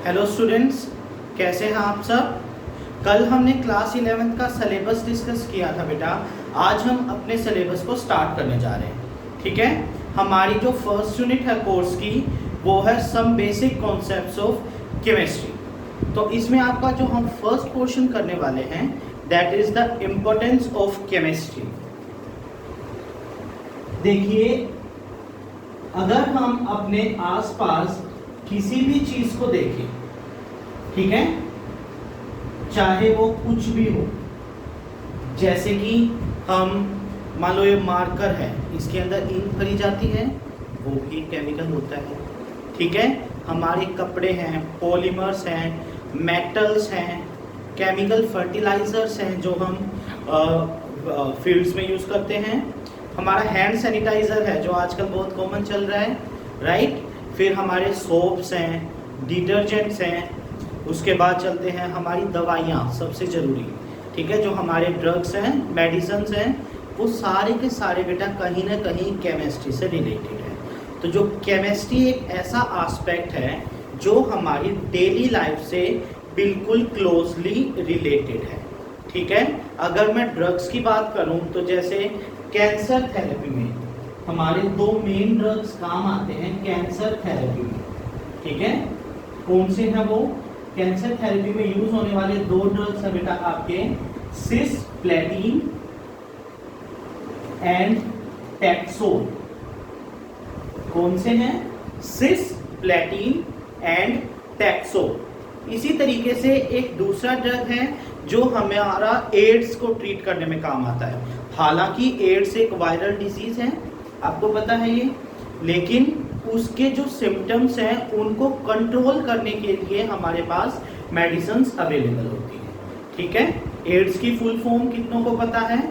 Hello students, कैसे हैं आप सब। कल हमने क्लास 11th का सिलेबस डिस्कस किया था बेटा। आज हम अपने सिलेबस को स्टार्ट करने जा रहे हैं। ठीक है, हमारी जो फर्स्ट यूनिट है कोर्स की वो है some basic concepts of chemistry. तो इसमें आपका जो हम फर्स्ट पोर्शन करने वाले हैं that is the importance of chemistry. देखिए, अगर हम अपने आसपास किसी भी चीज को देखें, ठीक है, चाहे वो कुछ भी हो, जैसे कि हम मान लो ये मार्कर है, इसके अंदर इंक भरी जाती है, वो भी केमिकल होता है। ठीक है, हमारे कपड़े हैं, पॉलीमर्स हैं, मेटल्स हैं, केमिकल फर्टिलाइजर्स हैं जो हम फील्ड्स में यूज करते हैं। हमारा हैंड सैनिटाइजर है जो आजकल बहुत कॉमन चल रहा है, राइट। फिर हमारे सोप्स हैं, डिटर्जेंट्स हैं, उसके बाद चलते हैं हमारी दवाइयाँ सबसे ज़रूरी, ठीक है, जो हमारे ड्रग्स हैं, मेडिसिन्स हैं, वो सारे के सारे बेटा कहीं ना कहीं केमिस्ट्री से रिलेटेड है। तो जो केमिस्ट्री एक ऐसा एस्पेक्ट है जो हमारी डेली लाइफ से बिल्कुल क्लोजली रिलेटेड है। ठीक है, अगर मैं ड्रग्स की बात करूं तो जैसे कैंसर थेरेपी में हमारे दो मेन ड्रग्स काम आते हैं कैंसर थेरेपी में। ठीक है, कौन से हैं वो? कैंसर थेरेपी में यूज होने वाले दो ड्रग्स हैं बेटा आपके सिस्प्लेटिन एंड टैक्सोल। कौन से हैं? Cisplatin and taxol. इसी तरीके से एक दूसरा ड्रग है जो हमारा एड्स को ट्रीट करने में काम आता है। हालांकि एड्स एक वायरल डिजीज है, आपको पता है ये, लेकिन उसके जो सिम्टम्स हैं उनको कंट्रोल करने के लिए हमारे पास मेडिसिन्स अवेलेबल होती है। ठीक है, एड्स की फुल फॉर्म कितनों को पता है?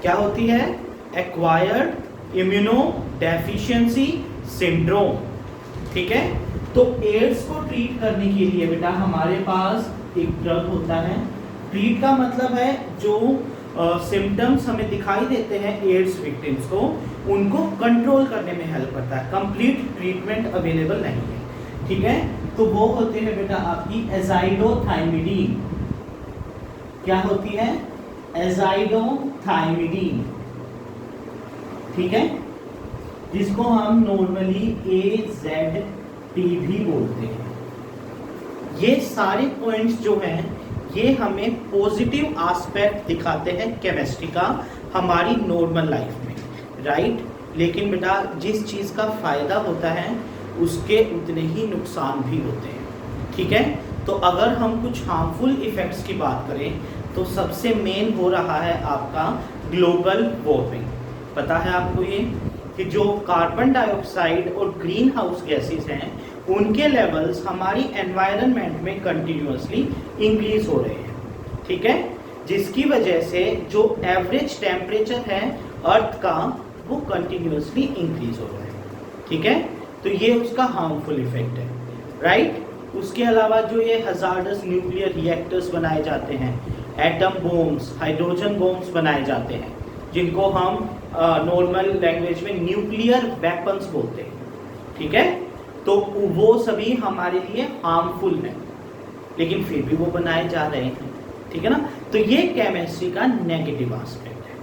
क्या होती है? Acquired immuno deficiency syndrome. ठीक है, तो एड्स को ट्रीट करने के लिए बेटा हमारे पास एक ड्रग होता है। ट्रीट का मतलब है जो सिम्टम्स हमें दिखाई देते हैं एड्स विक्टिम्स को, उनको कंट्रोल करने में हेल्प करता है। कंप्लीट ट्रीटमेंट अवेलेबल नहीं है। ठीक है, तो वो होते हैं बेटा आपकी एजाइडोथाइमिडीन। क्या होती है? एजाइडोथाइमिडीन। ठीक है, जिसको हम नॉर्मली AZT भी बोलते हैं। ये सारे पॉइंट्स जो हैं ये हमें पॉजिटिव एस्पेक्ट दिखाते हैं केमिस्ट्री का हमारी नॉर्मल लाइफ में, राइट। लेकिन बेटा जिस चीज़ का फ़ायदा होता है उसके उतने ही नुकसान भी होते हैं। ठीक है, तो अगर हम कुछ हार्मफुल इफ़ेक्ट्स की बात करें तो सबसे मेन हो रहा है आपका ग्लोबल वार्मिंग। पता है आपको ये कि जो कार्बन डाइऑक्साइड और ग्रीन हाउस गैसेस हैं उनके लेवल्स हमारी एनवायरनमेंट में कंटिन्यूअसली इंक्रीज हो रहे हैं। ठीक है, जिसकी वजह से जो एवरेज टेम्परेचर है अर्थ का वो कंटिन्यूअसली इंक्रीज हो रहा है। ठीक है, तो ये उसका हार्मफुल इफेक्ट है, राइट। उसके अलावा जो ये हजार्डस न्यूक्लियर रिएक्टर्स बनाए जाते हैं, एटम बॉम्ब्स, हाइड्रोजन बॉम्ब्स बनाए जाते हैं, जिनको हम नॉर्मल लैंग्वेज में न्यूक्लियर वेपन्स बोलते हैं। ठीक है, तो वो सभी हमारे लिए हार्मफुल हैं, लेकिन फिर भी वो बनाए जा रहे हैं। ठीक है ना, तो ये केमिस्ट्री का नेगेटिव एस्पेक्ट है,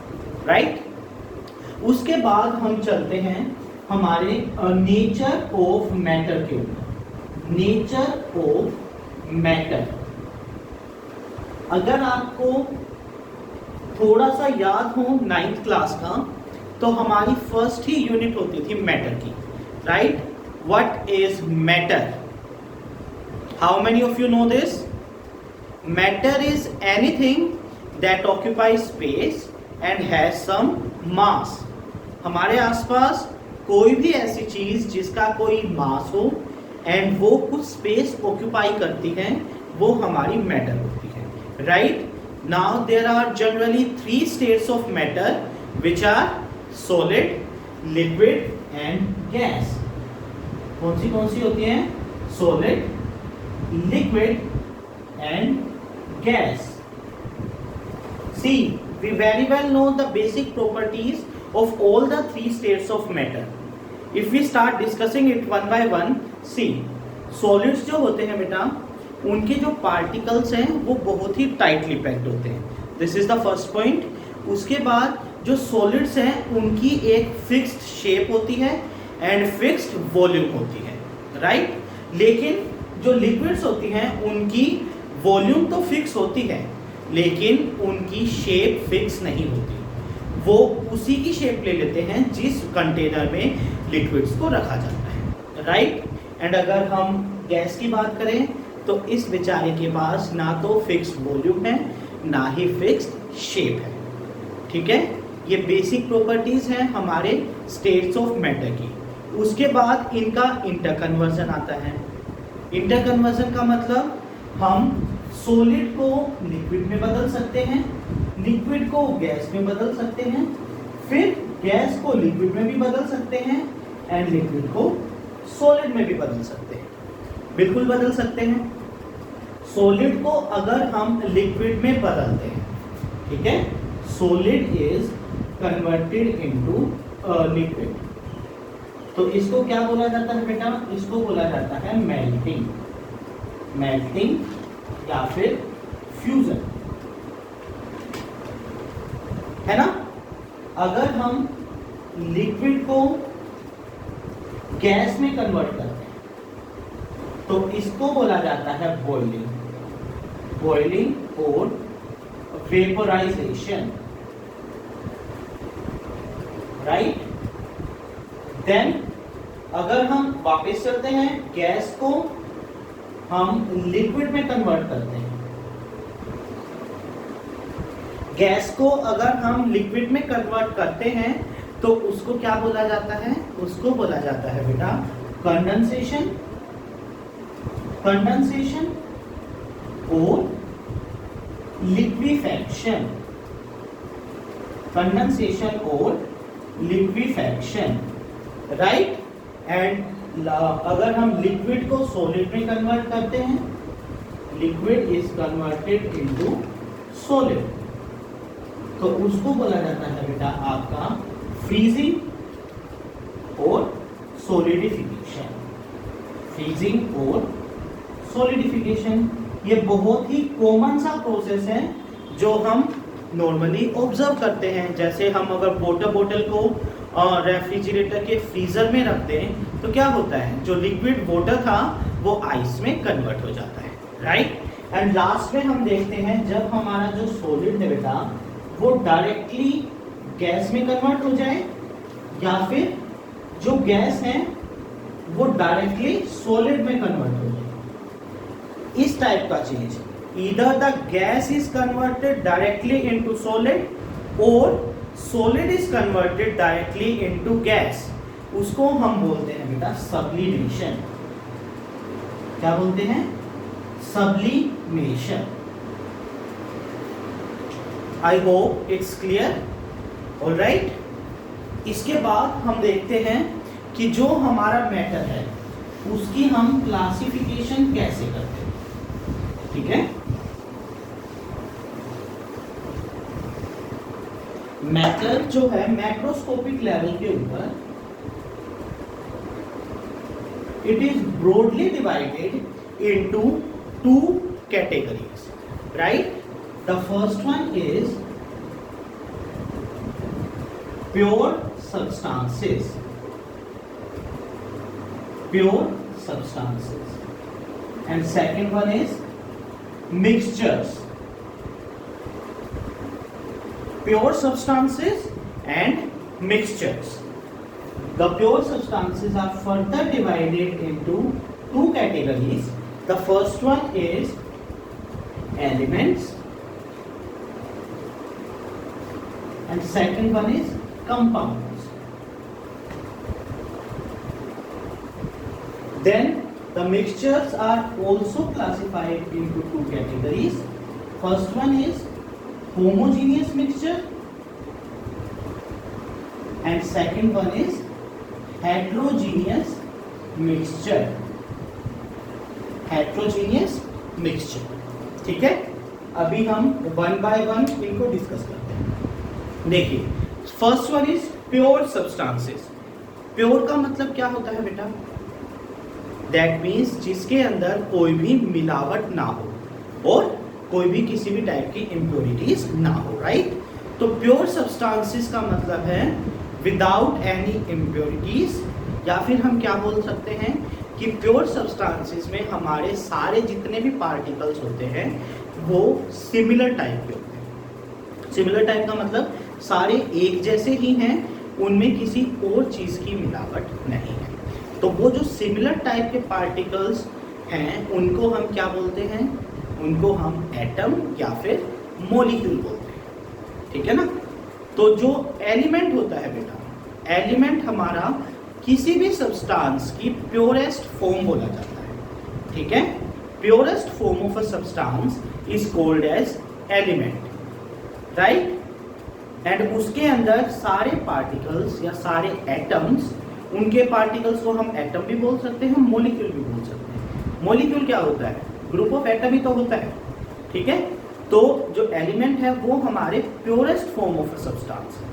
राइट। उसके बाद हम चलते हैं हमारे नेचर ऑफ मैटर के ऊपर। नेचर ऑफ मैटर, अगर आपको थोड़ा सा याद हो 9th क्लास का, तो हमारी फर्स्ट ही यूनिट होती थी मैटर की, right. What is matter? How many of you know this? Matter is anything that occupies space and has some mass. हमारे आसपास कोई भी ऐसी चीज जिसका कोई मास हो एंड वो कुछ स्पेस ऑक्यूपाई करती है वो हमारी मैटर होती है, right. Now there are generally 3 states of matter which are solid, liquid and gas. कौन सी होती हैं? Solid, liquid and gas. See, we very well know the basic properties of all the 3 states of matter. If we start discussing it one by one, see, solids जो होते हैं बेटा, उनके जो पार्टिकल्स हैं वो बहुत ही टाइटली पैक्ड होते हैं। This is the first point. उसके बाद जो सॉलिड्स हैं उनकी एक फिक्स्ड शेप होती है एंड फिक्स्ड वॉल्यूम होती है, राइट। लेकिन जो लिक्विड्स होती हैं उनकी वॉल्यूम तो फिक्स होती है लेकिन उनकी शेप फिक्स नहीं होती, वो उसी की शेप ले लेते हैं जिस कंटेनर में लिक्विड्स को रखा जाता है, राइट। एंड अगर हम गैस की बात करें तो इस बेचारे के पास ना तो फिक्स्ड वॉल्यूम है ना ही फिक्स्ड शेप है, ठीक है। ये बेसिक प्रॉपर्टीज हैं हमारे स्टेट्स ऑफ मैटर की। उसके बाद इनका इंटरकन्वर्जन आता है। इंटरकन्वर्जन का मतलब हम सॉलिड को लिक्विड में बदल सकते हैं, लिक्विड को गैस में बदल सकते हैं, फिर गैस को लिक्विड में भी बदल सकते हैं एंड लिक्विड को सॉलिड में भी बदल सकते हैं। बिल्कुल बदल सकते हैं। सॉलिड को अगर हम लिक्विड में बदलते हैं, ठीक है, solid is converted into liquid, तो इसको क्या बोला जाता है बेटा? इसको बोला जाता है मेल्टिंग, मेल्टिंग या फिर फ्यूजन, है ना। अगर हम लिक्विड को गैस में कन्वर्ट करते हैं तो इसको बोला जाता है बॉइलिंग, बॉइलिंग और वेपोराइजेशन, राइट। देन अगर हम वापस चलते हैं, गैस को हम लिक्विड में कन्वर्ट करते हैं, गैस को अगर हम लिक्विड में कन्वर्ट करते हैं तो उसको क्या बोला जाता है? उसको बोला जाता है बेटा कंडेंसेशन, कंडेंसेशन और लिक्विफैक्शन, कंडेंसेशन और लिक्विफैक्शन, राइट। एंड अगर हम लिक्विड को सॉलिड में कन्वर्ट करते हैं, liquid is converted into solid, तो उसको बोला जाता है बेटा आपका फ्रीजिंग और सॉलिडिफिकेशन, फ्रीजिंग और सॉलिडिफिकेशन। ये बहुत ही कॉमन सा प्रोसेस है जो हम नॉर्मली ऑब्जर्व करते हैं। जैसे हम अगर वाटर बोतल को रेफ्रिजरेटर के फ्रीजर में रखते हैं तो क्या होता है, जो लिक्विड वाटर था वो आइस में कन्वर्ट हो जाता है, राइट। एंड लास्ट में हम देखते हैं जब हमारा जो सॉलिड है बेटा वो डायरेक्टली गैस में कन्वर्ट हो जाए या फिर जो गैस है वो डायरेक्टली सॉलिड में कन्वर्ट हो जाए, इस टाइप का चीज। Either the gas is converted directly into solid or solid is converted directly into gas, उसको हम बोलते हैं बेटा सब्लिमेशन। क्या बोलते हैं? Sublimation. I hope it's clear, alright. इसके बाद हम देखते हैं कि जो हमारा मैटर है उसकी हम क्लासिफिकेशन कैसे करते हैं, ठीक है। मैटर जो है मैक्रोस्कोपिक लेवल के ऊपर it is broadly divided into two categories, right. The first one is pure substances, pure substances, and second one is mixtures, pure substances and mixtures. The pure substances are further divided into two categories. The first one is elements and second one is compounds. Then the mixtures are also classified into two categories. First one is homogeneous mixture and second one is heterogeneous mixture. Heterogeneous mixture, ठीक है। अभी हम one by one इनको discuss करते हैं। देखिए, first one is pure substances. Pure का मतलब क्या होता है बेटा? दैट मीन्स जिसके अंदर कोई भी मिलावट ना हो और कोई भी किसी भी टाइप की इम्प्योरिटीज ना हो, राइट। तो प्योर सब्सटेंसेस का मतलब है विदाउट एनी इम्प्योरिटीज, या फिर हम क्या बोल सकते हैं कि प्योर सब्सटेंसेस में हमारे सारे जितने भी पार्टिकल्स होते हैं वो सिमिलर टाइप के होते हैं। सिमिलर टाइप का मतलब सारे एक जैसे ही हैं, उनमें किसी और चीज़ की मिलावट नहीं है। तो वो जो सिमिलर टाइप के पार्टिकल्स हैं उनको हम क्या बोलते हैं, उनको हम एटम या फिर मॉलिक्यूल बोलते हैं, ठीक है ना। तो जो एलिमेंट होता है बेटा, एलिमेंट हमारा किसी भी सब्सटेंस की प्योरेस्ट फॉर्म बोला जाता है, ठीक है। Purest form of a substance is called as element, right. एंड उसके अंदर सारे पार्टिकल्स या सारे एटम्स, उनके पार्टिकल्स को हम एटम भी बोल सकते हैं, मॉलिक्यूल भी बोल सकते हैं। मॉलिक्यूल क्या होता है, ग्रुप ऑफ एटम ही तो होता है, ठीक है। तो जो एलिमेंट है वो हमारे purest form of a substance है,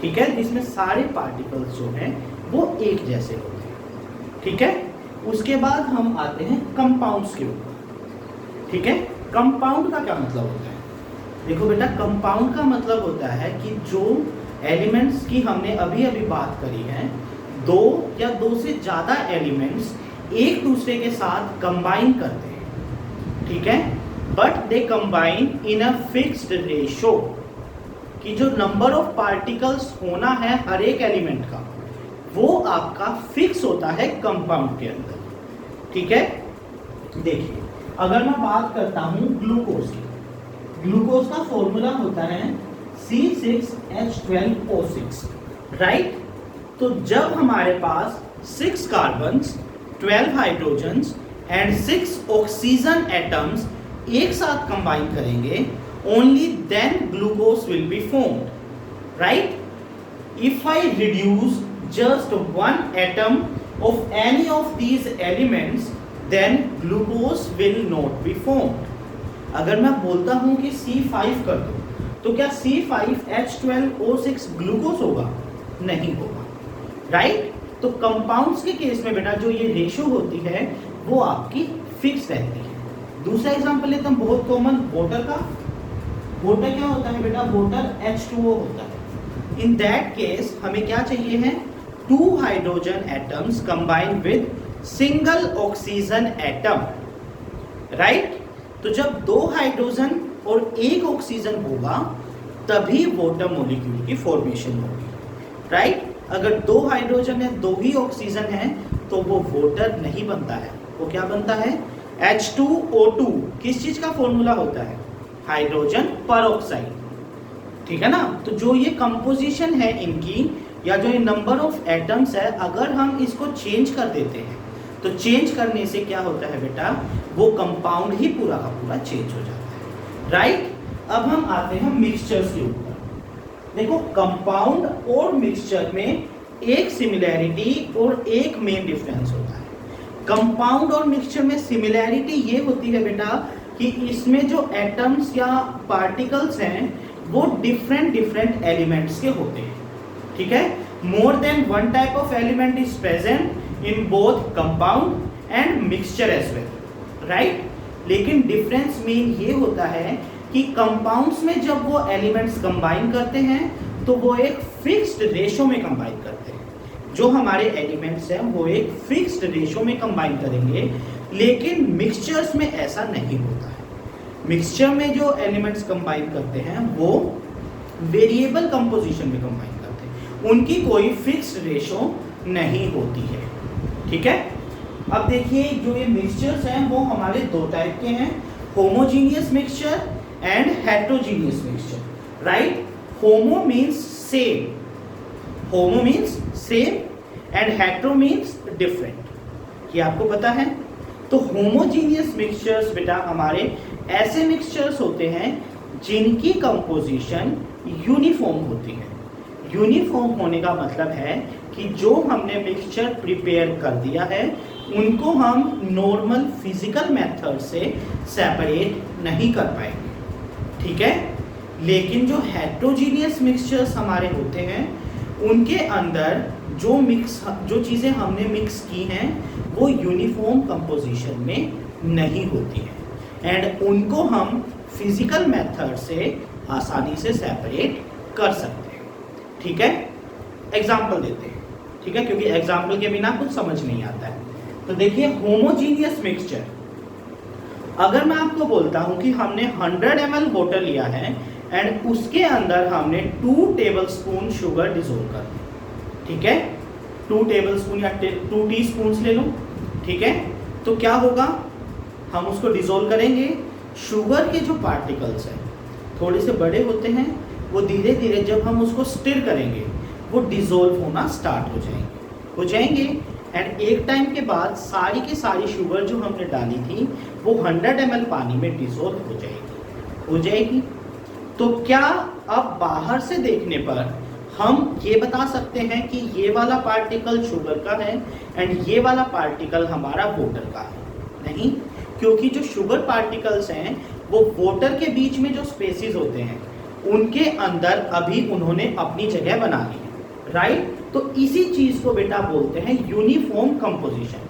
ठीक है, जिसमें सारे पार्टिकल्स जो हैं वो एक जैसे होते हैं, ठीक है। उसके बाद हम आते हैं कंपाउंड्स के ऊपर, ठीक है। कंपाउंड का क्या मतलब होता है, देखो बेटा, कंपाउंड का मतलब होता है कि जो एलिमेंट्स की हमने अभी अभी बात करी है, दो या दो से ज़्यादा एलिमेंट्स एक दूसरे के साथ कंबाइन करते हैं, ठीक है, but they combine in a fixed ratio, कि जो नंबर ऑफ पार्टिकल्स होना है हर एक एलिमेंट का वो आपका फिक्स होता है कंपाउंड के अंदर, ठीक है। देखिए, अगर मैं बात करता हूं ग्लूकोज की, ग्लूकोज का फॉर्मूला होता है C6H12O6, राइट। तो जब हमारे पास 6 carbons, 12 hydrogens and 6 oxygen atoms एक साथ कंबाइन करेंगे, only then glucose will be formed, right? If I reduce just one atom of any of these elements, then glucose will not be formed. अगर मैं बोलता हूं कि C5 कर दो, तो क्या C5H12O6 ग्लूकोज होगा? नहीं होगा, राइट। तो कंपाउंड्स के केस में बेटा जो ये रेशो होती है वो आपकी फिक्स रहती है। दूसरा एग्जांपल लेते हैं बहुत कॉमन, वाटर का। वाटर क्या होता है बेटा, वाटर H2O होता है। इन दैट केस हमें क्या चाहिए है, 2 hydrogen atoms combine with single oxygen atom, right. तो जब 2 हाइड्रोजन और 1 ऑक्सीजन होगा तभी वाटर मॉलिक्यूल की फॉर्मेशन होगी, राइट। अगर 2 हाइड्रोजन है 2 ही ऑक्सीजन है तो वो वाटर नहीं बनता है, वो क्या बनता है, H2O2। किस चीज का फॉर्मूला होता है, हाइड्रोजन परऑक्साइड, ठीक है ना। तो जो ये कंपोजिशन है इनकी या जो ये नंबर ऑफ एटम्स है, अगर हम इसको चेंज कर देते हैं तो चेंज करने से क्या होता है बेटा, वो कंपाउंड ही पूरा का पूरा चेंज हो जाता है, राइट। अब हम आते हैं मिक्सचर्स के ऊपर। देखो, कंपाउंड और मिक्सचर में एक सिमिलैरिटी और एक मेन डिफरेंस होता है। कंपाउंड और मिक्सचर में सिमिलैरिटी ये होती है बेटा कि इसमें जो एटम्स या पार्टिकल्स हैं वो डिफरेंट डिफरेंट एलिमेंट्स के होते हैं, ठीक है। More than one type of element is present in both compound and mixture as well, right. लेकिन डिफरेंस मेन ये होता है कि कंपाउंड्स में जब वो एलिमेंट्स कंबाइन करते हैं तो वो एक फिक्स्ड रेशो में कंबाइन करते हैं। जो हमारे एलिमेंट्स हैं वो एक फिक्स्ड रेशो में कंबाइन करेंगे, लेकिन मिक्सचर्स में ऐसा नहीं होता है। मिक्सचर में जो एलिमेंट्स कंबाइन करते हैं वो वेरिएबल कंपोजिशन में कंबाइन करते हैं, उनकी कोई फिक्स्ड रेशो नहीं होती है, ठीक है। अब देखिए, जो ये मिक्सचर्स हैं वो हमारे दो टाइप के हैं, homogeneous mixture and heterogeneous mixture, right. Homo means same, homo means same and hetero means different, ये आपको पता है। तो होमोजीनियस मिक्सचर्स बेटा हमारे ऐसे मिक्सचर्स होते हैं जिनकी कंपोजिशन यूनिफॉर्म होती है। यूनिफॉर्म होने का मतलब है कि जो हमने मिक्सचर प्रिपेयर कर दिया है उनको हम नॉर्मल फिजिकल मेथड से सेपरेट नहीं कर पाएंगे, ठीक है। लेकिन जो हेट्रोजीनियस मिक्सचर्स हमारे होते हैं उनके अंदर जो चीज़ें हमने मिक्स की हैं वो यूनिफॉर्म कंपोजिशन में नहीं होती है एंड उनको हम फिजिकल मेथड से आसानी से सेपरेट कर सकते हैं। ठीक है, एग्जाम्पल देते हैं। ठीक है, क्योंकि एग्जाम्पल के बिना कुछ समझ नहीं आता है। तो देखिए होमोजीनियस मिक्सचर, अगर मैं आपको बोलता हूं कि हमने 100 ml वाटर लिया है एंड उसके अंदर हमने 2 टेबलस्पून शुगर डिसोल्व कर दी। ठीक है, 2 टेबलस्पून या 2 टीस्पून ले लो। ठीक है, तो क्या होगा, हम उसको डिसोल्व करेंगे। शुगर के जो पार्टिकल्स हैं थोड़े से बड़े होते हैं, वो धीरे धीरे जब हम उसको स्टिर करेंगे वो डिसोल्व होना स्टार्ट हो जाएंगे एंड एक टाइम के बाद सारी की सारी शुगर जो हमने डाली थी वो 100 ml पानी में डिसोल्व हो जाएगी। तो क्या अब बाहर से देखने पर हम ये बता सकते हैं कि ये वाला पार्टिकल शुगर का है एंड ये वाला पार्टिकल हमारा वाटर का है? नहीं, क्योंकि जो शुगर पार्टिकल्स हैं वो वाटर के बीच में जो स्पेसेस होते हैं उनके अंदर अभी उन्होंने अपनी जगह बना ली है, राइट। तो इसी चीज को बेटा बोलते हैं यूनिफॉर्म कंपोजिशन,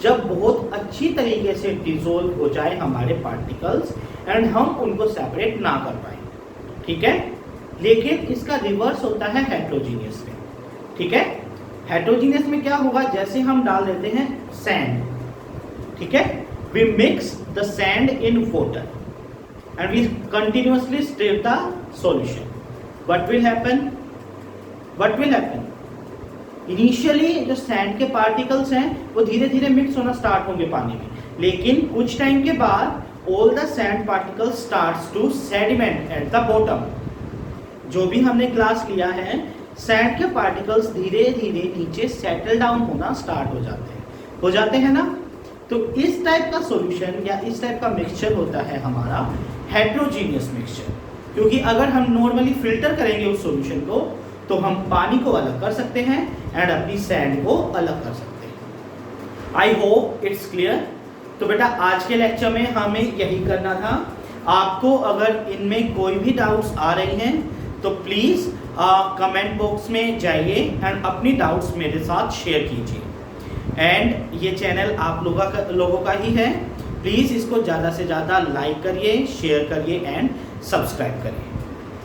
जब बहुत अच्छी तरीके से डिसोल्व हो जाए हमारे पार्टिकल्स एंड हम उनको सेपरेट ना कर पाए। ठीक है, लेकिन इसका रिवर्स होता है हेट्रोजीनियस में। ठीक है, हेट्रोजीनियस में क्या होगा, जैसे हम डाल देते हैं सैंड, ठीक है, we mix the sand in water and we continuously stir the solution. What will happen? Initially जो सैंड के पार्टिकल्स हैं वो धीरे धीरे मिक्स होना स्टार्ट होंगे पानी में, लेकिन कुछ टाइम के बाद all the sand particles starts to sediment at the bottom। जो भी हमने क्लास लिया है, सैंड के पार्टिकल्स धीरे धीरे नीचे सेटल डाउन होना स्टार्ट हो जाते हैं ना। तो इस टाइप का सॉल्यूशन या इस टाइप का मिक्सचर होता है हमारा हेट्रोजीनियस मिक्सचर, क्योंकि अगर हम नॉर्मली फिल्टर करेंगे उस सॉल्यूशन को तो हम पानी को अलग कर सकते हैं एंड अपनी सैंड को अलग कर सकते हैं। आई होप इट्स क्लियर। तो बेटा आज के लेक्चर में हमें यही करना था। आपको अगर इनमें कोई भी डाउट्स आ रही हैं तो प्लीज़ कमेंट बॉक्स में जाइए एंड अपनी डाउट्स मेरे साथ शेयर कीजिए। एंड ये चैनल आप लोगों का ही है, प्लीज़ इसको ज़्यादा से ज़्यादा लाइक करिए, शेयर करिए एंड सब्सक्राइब करिए।